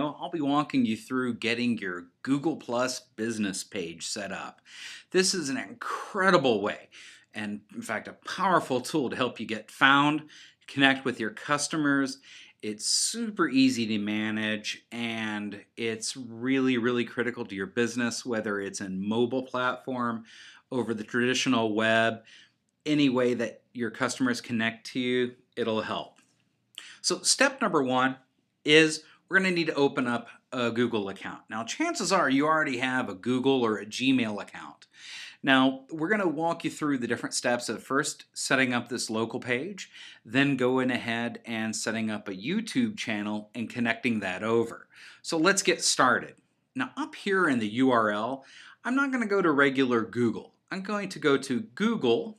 I'll be walking you through getting your Google Plus business page set up. This is an incredible way and, in fact, a powerful tool to help you get found, connect with your customers. It's super easy to manage and it's really, really critical to your business, whether it's in mobile platform, over the traditional web, any way that your customers connect to you, it'll help. So step number one is we're going to need to open up a Google account. Now, chances are you already have a Google or a Gmail account. Now, we're going to walk you through the different steps of first setting up this local page, then going ahead and setting up a YouTube channel and connecting that over. So let's get started. Now, up here in the URL, I'm not going to go to regular Google. I'm going to go to Google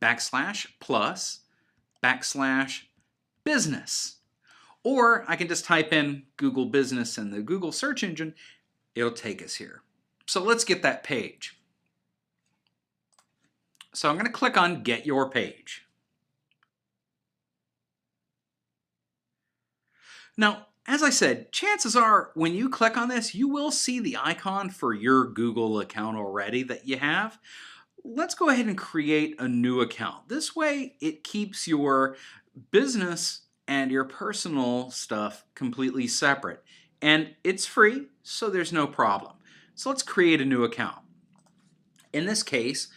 /plus/business. Or I can just type in Google Business in the Google search engine. It'll take us here. So let's get that page. So I'm going to click on Get Your Page. Now, as I said, chances are when you click on this, you will see the icon for your Google account already that you have. Let's go ahead and create a new account. This way it keeps your business and your personal stuff completely separate. And it's free, so there's no problem. So let's create a new account. In this case,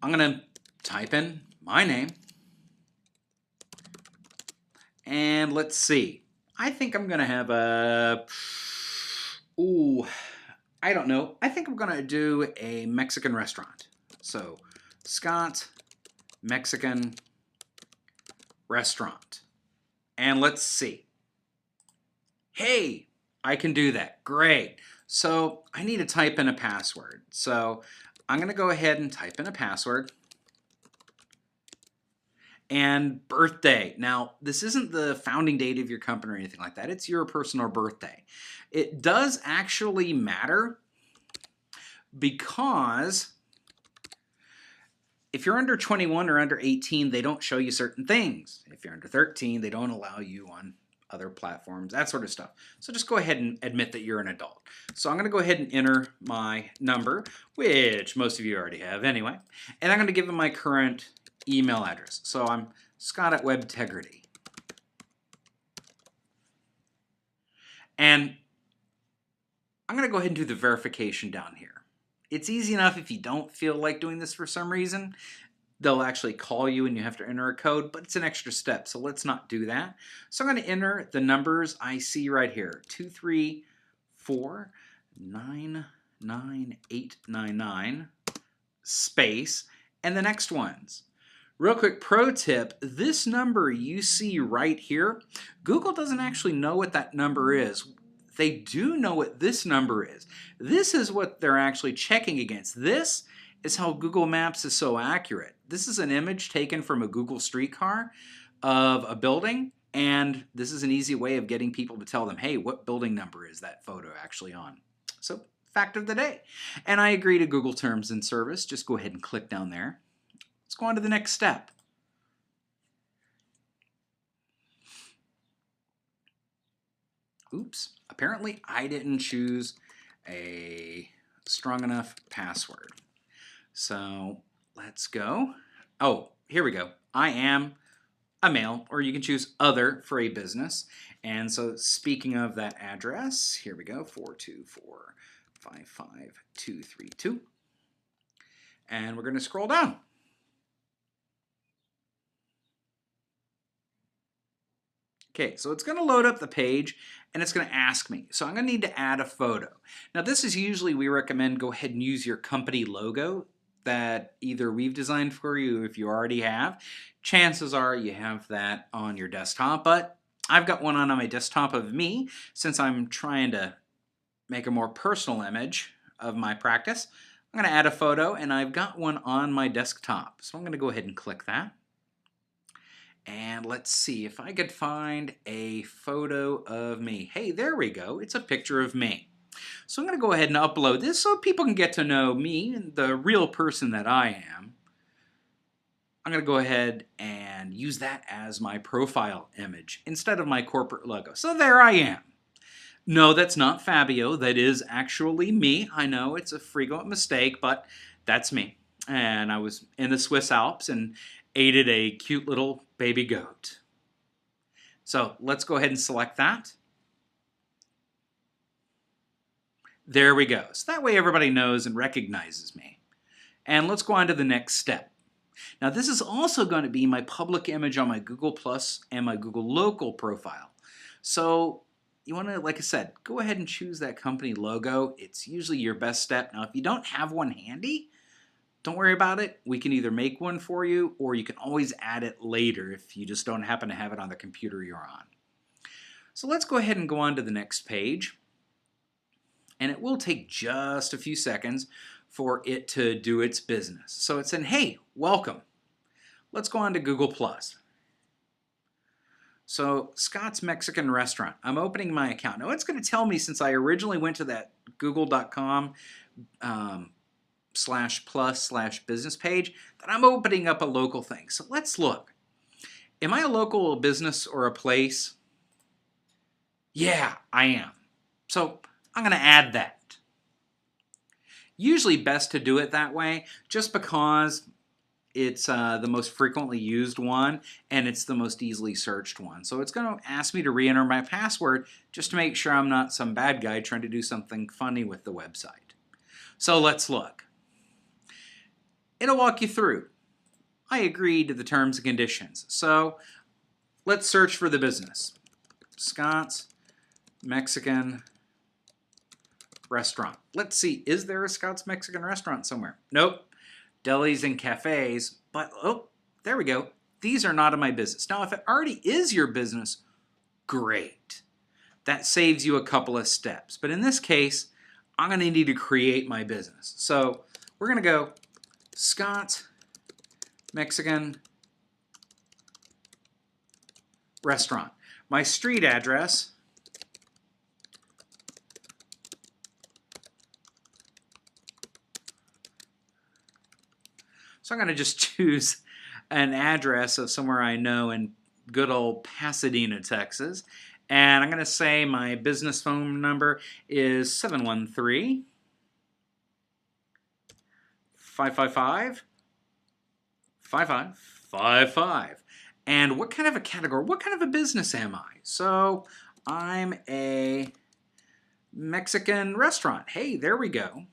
I'm going to type in my name. And let's see. I think I'm going to have a... I don't know. I think I'm going to do a Mexican restaurant. So, Scott Mexican Restaurant. And let's see. Hey, I can do that. Great. So I need to type in a password. So I'm going to go ahead and type in a password. And birthday. Now, this isn't the founding date of your company or anything like that. It's your personal birthday. It does actually matter because if you're under 21 or under 18, they don't show you certain things. If you're under 13, they don't allow you on other platforms, that sort of stuff. So just go ahead and admit that you're an adult. So I'm going to go ahead and enter my number, which most of you already have anyway. And I'm going to give them my current email address. So I'm Scott@Webtegrity. And I'm going to go ahead and do the verification down here. It's easy enough if you don't feel like doing this for some reason. They'll actually call you and you have to enter a code, but it's an extra step, so let's not do that. So I'm going to enter the numbers I see right here, 234-99899 space, and the next ones. Real quick pro tip, this number you see right here, Google doesn't actually know what that number is. They do know what this number is. This is what they're actually checking against. This is how Google Maps is so accurate. This is an image taken from a Google streetcar of a building, and this is an easy way of getting people to tell them, hey, what building number is that photo actually on? So, fact of the day. And I agree to Google Terms and Service. Just go ahead and click down there. Let's go on to the next step. Oops, apparently I didn't choose a strong enough password. So let's go. Oh, here we go. I am a male, or you can choose other for a business. And so speaking of that address, here we go, 424-55232. And we're going to scroll down. Okay, so it's going to load up the page and it's going to ask me. So I'm going to need to add a photo. Now this is usually, we recommend go ahead and use your company logo that either we've designed for you if you already have. Chances are you have that on your desktop, but I've got one on my desktop of me since I'm trying to make a more personal image of my practice. I'm going to add a photo and I've got one on my desktop. So I'm going to go ahead and click that. And let's see if I could find a photo of me. Hey, there we go. It's a picture of me. So I'm going to go ahead and upload this so people can get to know me and the real person that I am. I'm going to go ahead and use that as my profile image instead of my corporate logo. So there I am. No, that's not Fabio. That is actually me. I know it's a frequent mistake, but that's me. And I was in the Swiss Alps and aided a cute little baby goat. So let's go ahead and select that. There we go. So that way everybody knows and recognizes me. And let's go on to the next step. Now this is also going to be my public image on my Google Plus and my Google Local profile. So you want to, like I said, go ahead and choose that company logo. It's usually your best step. Now if you don't have one handy, don't worry about it. We can either make one for you or you can always add it later if you just don't happen to have it on the computer you're on. So let's go ahead and go on to the next page. And it will take just a few seconds for it to do its business. So it's saying, hey, welcome. Let's go on to Google+. So Scott's Mexican Restaurant. I'm opening my account. Now it's going to tell me, since I originally went to that google.com /plus/business page, that I'm opening up a local thing. So let's look. Am I a local business or a place? Yeah, I am. So I'm going to add that. Usually best to do it that way just because it's the most frequently used one and it's the most easily searched one. So it's going to ask me to re-enter my password just to make sure I'm not some bad guy trying to do something funny with the website. So let's look. It'll walk you through. I agree to the terms and conditions. So let's search for the business. Scott's Mexican Restaurant. Let's see, is there a Scott's Mexican Restaurant somewhere? Nope. Delis and cafes, but oh, there we go. These are not in my business. Now, if it already is your business, great. That saves you a couple of steps. But in this case, I'm going to need to create my business. So we're going to go Scott's Mexican Restaurant. My street address So I'm going to just choose an address of somewhere I know in good old Pasadena, Texas. And I'm going to say my business phone number is 713 555 5555. And what kind of a category, what kind of a business am I? So I'm a Mexican restaurant. Hey, there we go.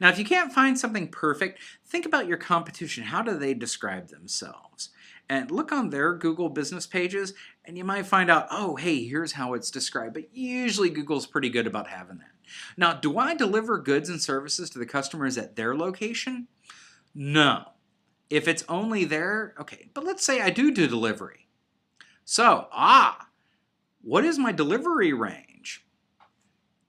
Now, if you can't find something perfect, think about your competition. How do they describe themselves? And look on their Google business pages, and you might find out, oh, hey, here's how it's described. But usually Google's pretty good about having that. Now, do I deliver goods and services to the customers at their location? No. If it's only there, okay. But let's say I do delivery. So, what is my delivery range?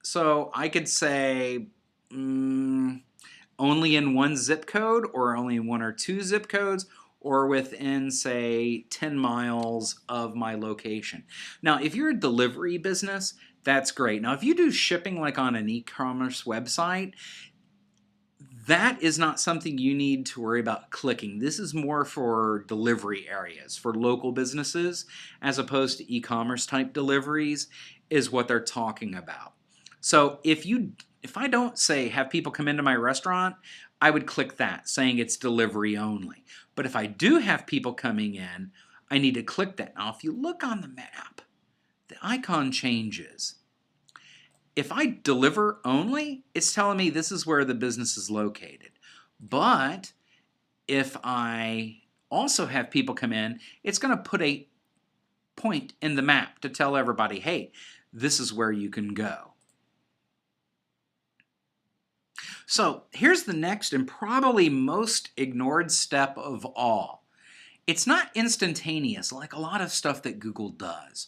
So I could say only in one zip code, or only in one or two zip codes, or within, say, 10 miles of my location. Now, if you're a delivery business, that's great. Now, if you do shipping like on an e-commerce website, that is not something you need to worry about clicking. This is more for delivery areas, for local businesses, as opposed to e-commerce type deliveries is what they're talking about. So if I don't say have people come into my restaurant, I would click that, saying it's delivery only. But if I do have people coming in, I need to click that. Now, if you look on the map, the icon changes. If I deliver only, it's telling me this is where the business is located. But if I also have people come in, it's going to put a point in the map to tell everybody, hey, this is where you can go. So here's the next and probably most ignored step of all. It's not instantaneous like a lot of stuff that Google does.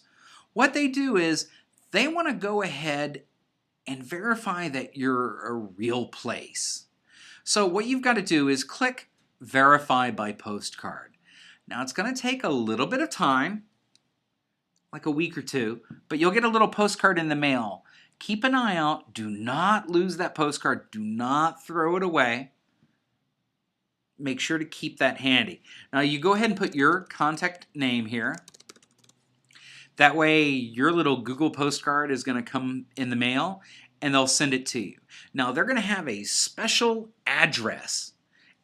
What they do is they want to go ahead and verify that you're a real place. So what you've got to do is click Verify by Postcard. Now it's going to take a little bit of time, like a week or two, but you'll get a little postcard in the mail. Keep an eye out. Do not lose that postcard. Do not throw it away. Make sure to keep that handy. Now you go ahead and put your contact name here. That way your little Google postcard is going to come in the mail and they'll send it to you. Now they're going to have a special address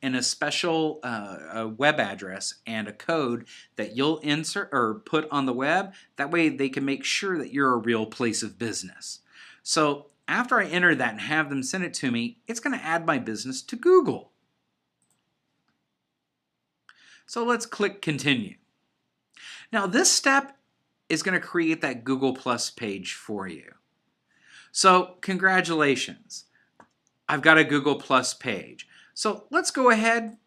and a special a web address and a code that you'll insert or put on the web. That way they can make sure that you're a real place of business. So after I enter that and have them send it to me, it's going to add my business to Google. So let's click continue. Now this step is going to create that Google Plus page for you. So congratulations, I've got a Google Plus page. So let's go ahead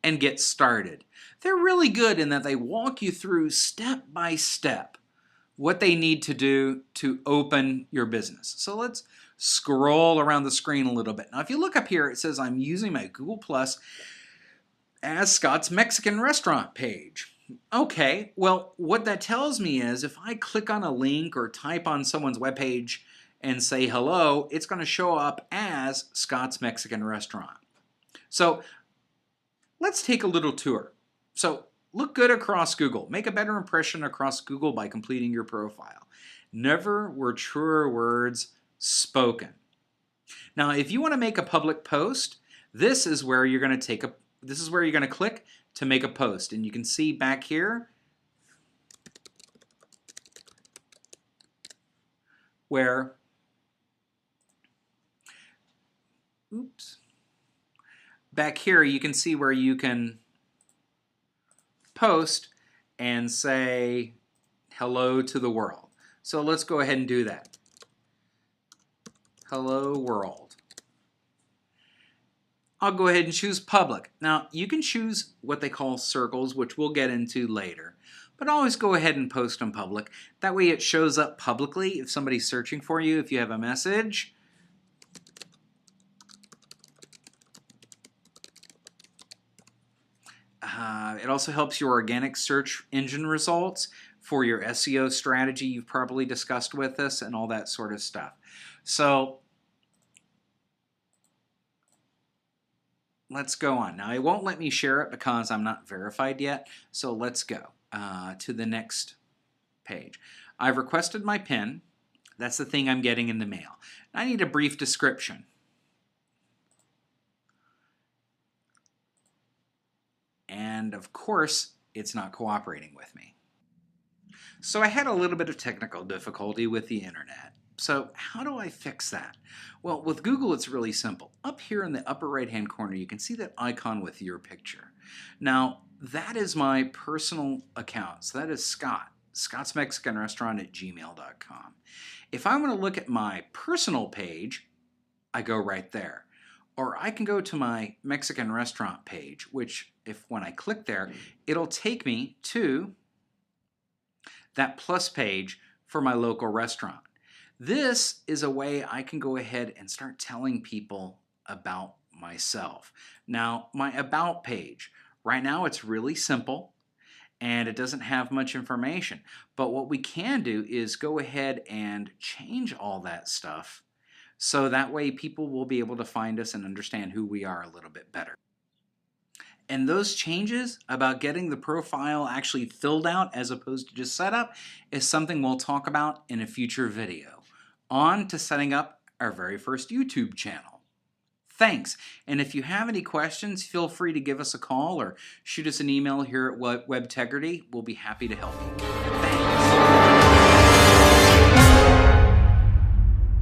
and get started. They're really good in that they walk you through step by step what they need to do to open your business. So let's scroll around the screen a little bit. Now if you look up here, it says I'm using my Google Plus as Scott's Mexican restaurant page. Okay, well what that tells me is if I click on a link or type on someone's webpage and say hello, it's going to show up as Scott's Mexican restaurant. So let's take a little tour. So look good across Google. Make a better impression across Google by completing your profile. Never were truer words spoken. Now if you want to make a public post, this is where you're going to click to make a post. And you can see back here where, back here you can see where you can post and say hello to the world. So let's go ahead and do that. Hello world. I'll go ahead and choose public. Now you can choose what they call circles, which we'll get into later, but always go ahead and post on public. That way it shows up publicly if somebody's searching for you, if you have a message. It also helps your organic search engine results for your SEO strategy you've probably discussed with us and all that sort of stuff. So let's go on. Now it won't let me share it because I'm not verified yet, so let's go to the next page. I've requested my PIN. That's the thing I'm getting in the mail. I need a brief description. And of course, it's not cooperating with me. So I had a little bit of technical difficulty with the internet. So how do I fix that? Well, with Google, it's really simple. Up here in the upper right-hand corner, you can see that icon with your picture. Now, that is my personal account. So that is Scott, Scott's Mexican Restaurant at gmail.com. If I want to look at my personal page, I go right there. Or I can go to my Mexican restaurant page, which when I click there, it'll take me to that plus page for my local restaurant. This is a way I can go ahead and start telling people about myself. Now, my about page, right now it's really simple and it doesn't have much information. But what we can do is go ahead and change all that stuff so that way people will be able to find us and understand who we are a little bit better. And those changes about getting the profile actually filled out as opposed to just set up is something we'll talk about in a future video. On to setting up our very first YouTube channel. Thanks, and if you have any questions, feel free to give us a call or shoot us an email here at Webtegrity. We'll be happy to help you.